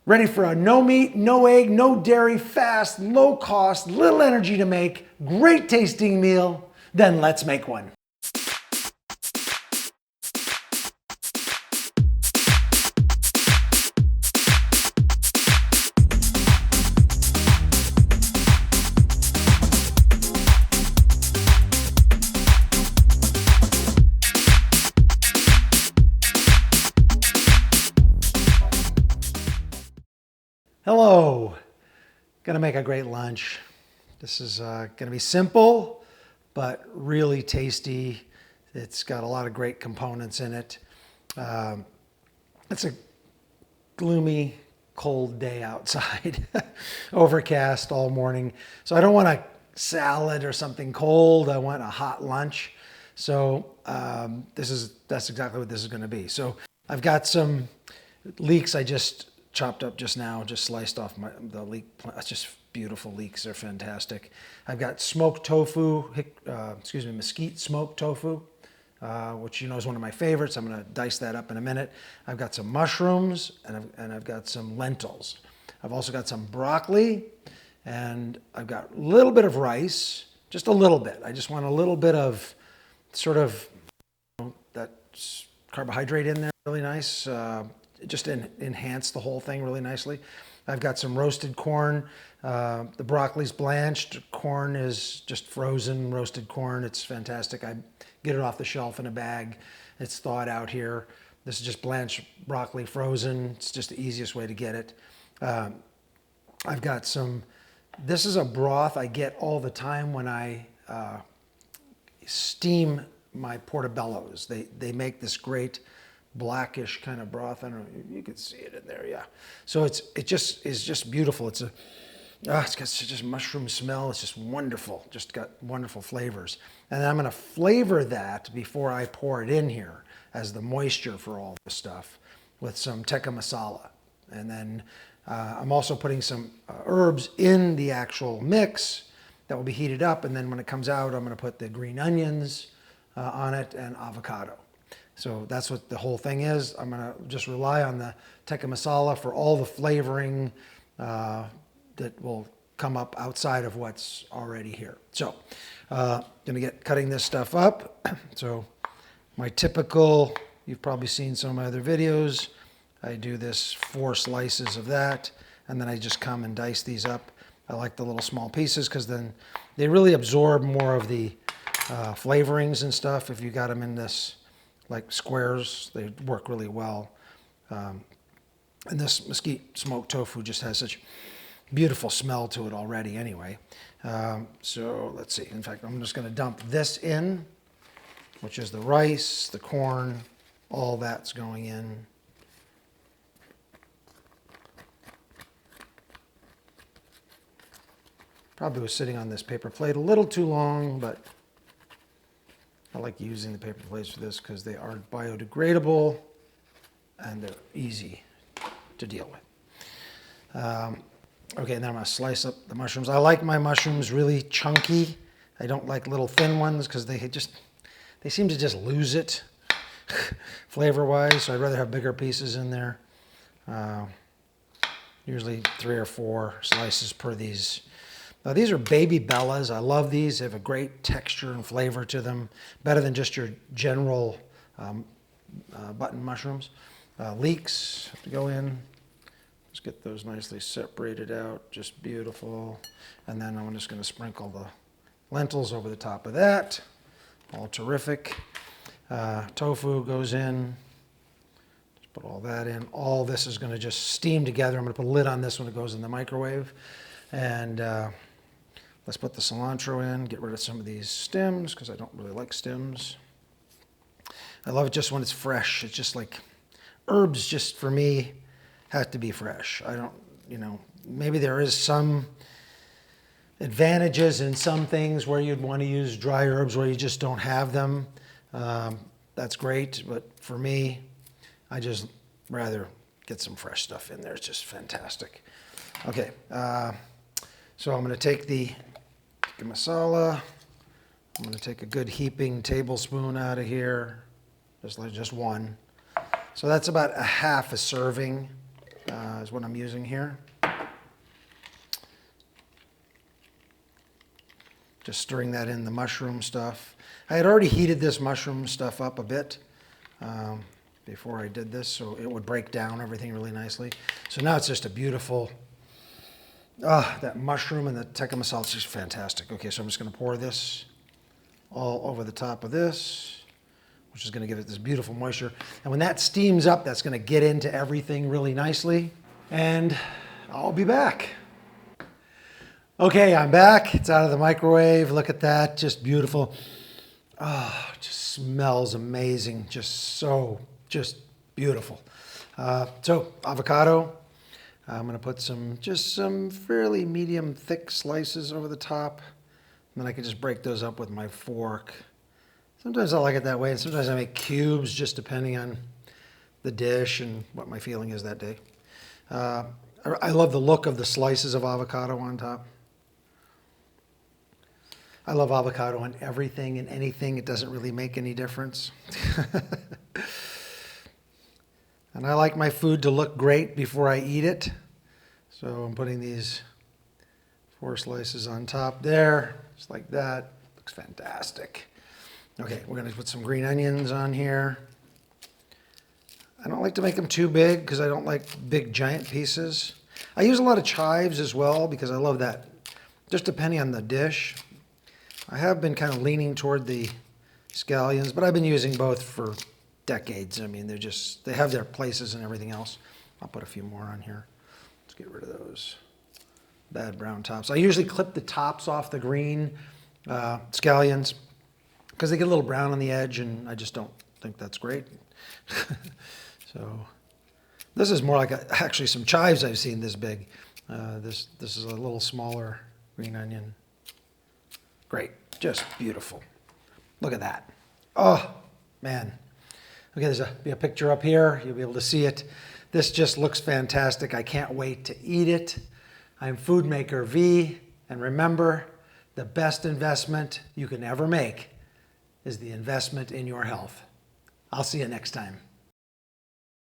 Ready for a no meat, no egg, no dairy, fast, low cost, little energy to make, great tasting meal? Then let's make one. Hello, gonna make a great lunch. This is gonna be simple, but really tasty. It's got a lot of great components in it. It's a gloomy, cold day outside, overcast all morning. So I don't want a salad or something cold. I want a hot lunch. So that's exactly what this is gonna be. So I've got some leeks I just chopped up just now, just sliced off the leek. That's just beautiful leeks. They're fantastic. I've got smoked tofu, mesquite smoked tofu, which you know is one of my favorites. I'm going to dice that up in a minute. I've got some mushrooms and I've got some lentils. I've also got some broccoli and I've got a little bit of rice, just a little bit. I just want a little bit of sort of that carbohydrate in there, really nice. Just enhance the whole thing really nicely. I've got some roasted corn. The broccoli's blanched. Corn is just frozen roasted corn. It's fantastic. I get it off the shelf in a bag. It's thawed out here. This is just blanched broccoli frozen. It's just the easiest way to get it. I've got some, this is a broth I get all the time when I steam my portobellos. They make this great blackish kind of broth. I don't know, you can see it in there, yeah. So it just is just beautiful. It's got just mushroom smell. It's just wonderful. Just got wonderful flavors. And then I'm going to flavor that before I pour it in here as the moisture for all this stuff with some Tikka Masala. And then I'm also putting some herbs in the actual mix that will be heated up. And then when it comes out, I'm going to put the green onions on it and avocado. So that's what the whole thing is. I'm going to just rely on the Tikka Masala for all the flavoring that will come up outside of what's already here. So going to get cutting this stuff up. So my typical, you've probably seen some of my other videos. I do this 4 slices of that, and then I just come and dice these up. I like the little small pieces because then they really absorb more of the flavorings and stuff. If you got them in this like squares, they work really well. And this mesquite smoked tofu just has such beautiful smell to it already anyway. So let's see. In fact, I'm just going to dump this in, which is the rice, the corn, all that's going in. Probably was sitting on this paper plate a little too long, but I like using the paper plates for this because they are biodegradable and they're easy to deal with. Okay, and then I'm going to slice up the mushrooms. I like my mushrooms really chunky. I don't like little thin ones because they seem to just lose it flavor-wise. So I'd rather have bigger pieces in there. Usually 3 or 4 slices per these. Now, these are baby bellas. I love these. They have a great texture and flavor to them, better than just your general button mushrooms. Leeks have to go in. Just get those nicely separated out, just beautiful. And then I'm just going to sprinkle the lentils over the top of that. All terrific. Tofu goes in. Just put all that in. All this is going to just steam together. I'm going to put a lid on this when it goes in the microwave. And let's put the cilantro in, get rid of some of these stems because I don't really like stems. I love it just when it's fresh. It's just like herbs, just for me, have to be fresh. I don't, maybe there is some advantages in some things where you'd want to use dry herbs where you just don't have them. That's great, but for me, I just rather get some fresh stuff in there. It's just fantastic. Okay, so I'm going to take the Tikka Masala. I'm going to take a good heaping tablespoon out of here, just one. So that's about a half a serving is what I'm using here. Just stirring that in the mushroom stuff. I had already heated this mushroom stuff up a bit before I did this, so it would break down everything really nicely. So now it's just a beautiful, that mushroom and the tikka masala is just fantastic. Okay, so I'm just going to pour this all over the top of this, which is going to give it this beautiful moisture. And when that steams up, that's going to get into everything really nicely. And I'll be back. Okay, I'm back. It's out of the microwave. Look at that, just beautiful. Oh, it just smells amazing. Just beautiful. So avocado. I'm going to put some fairly medium thick slices over the top. And then I can just break those up with my fork. Sometimes I like it that way, and sometimes I make cubes just depending on the dish and what my feeling is that day. I love the look of the slices of avocado on top. I love avocado on everything and anything. It doesn't really make any difference. And I like my food to look great before I eat it. So I'm putting these 4 slices on top there, just like that. Looks fantastic. Okay, we're gonna put some green onions on here. I don't like to make them too big because I don't like big giant pieces. I use a lot of chives as well because I love that, just depending on the dish. I have been kind of leaning toward the scallions, but I've been using both for decades. I mean, they have their places and everything else. I'll put a few more on here. Let's get rid of those bad brown tops. I usually clip the tops off the green scallions because they get a little brown on the edge, and I just don't think that's great. So this is more like actually some chives I've seen this big. This is a little smaller green onion. Great, just beautiful. Look at that. Oh, man. Okay, there's be a picture up here. You'll be able to see it. This just looks fantastic. I can't wait to eat it. I'm FOODMAKER V, and remember, the best investment you can ever make is the investment in your health. I'll see you next time.